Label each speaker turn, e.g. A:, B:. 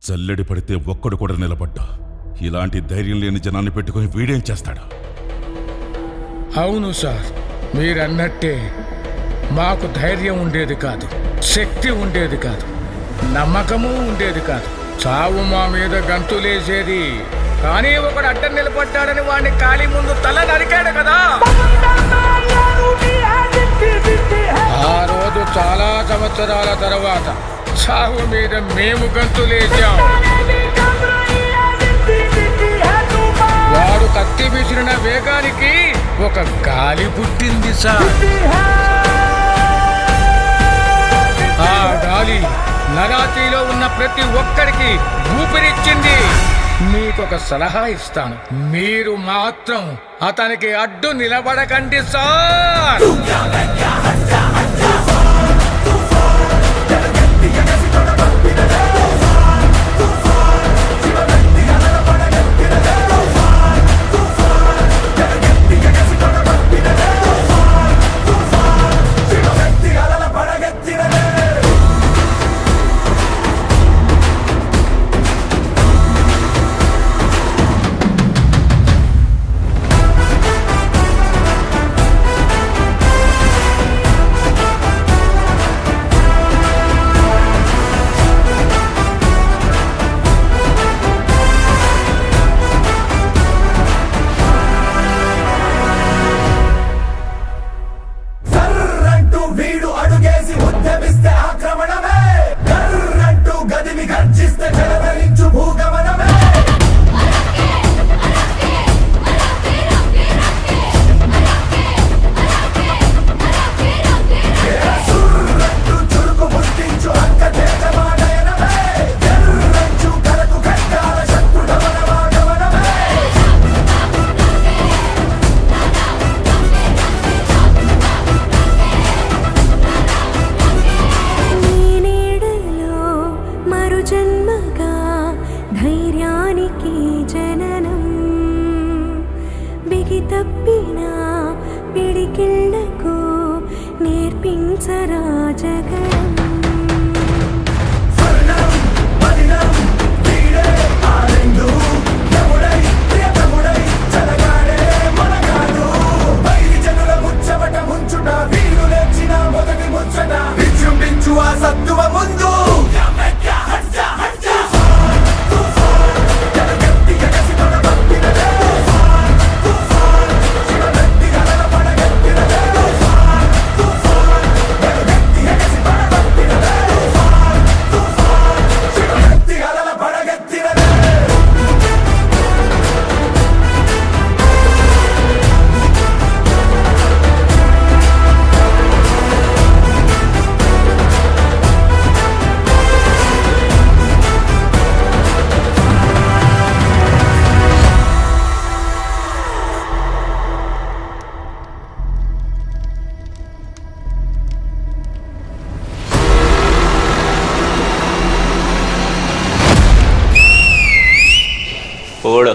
A: చల్లడి పడితే ఒక్కడు కూడా నిలబడ్డా. ఇలాంటి ధైర్యం లేని జనాన్ని పెట్టుకుని వీడేం చేస్తాడు?
B: అవును సార్, మీరన్నట్టే మాకు ధైర్యం ఉండేది కాదు, శక్తి ఉండేది కాదు, నమ్మకము ఉండేది కాదు. చావు మా మీద గంతులేసేది. కానీ ఒకడు అడ్డం నిలబడ్డాడని వాడిని ఖాళీ ముందు తల నరికాడు కదా. ఆ రోజు చాలా సంవత్సరాల తర్వాత చావు మీద మేము గంతులేసాం. వాడు కత్తి విసిరిన వేగానికి ఒక గాలి పుట్టింది సార్. ఆ గాలి నరాతిలో ఉన్న ప్రతి ఒక్కరికి ఊపిరిచ్చింది. మీకొక సలహా ఇస్తాను, మీరు మాత్రం అతనికి అడ్డు నిలబడకండి సార్.
C: తప్పినా పిడికిళ్లకు నేర్పించరా జగడం.
D: ఓడు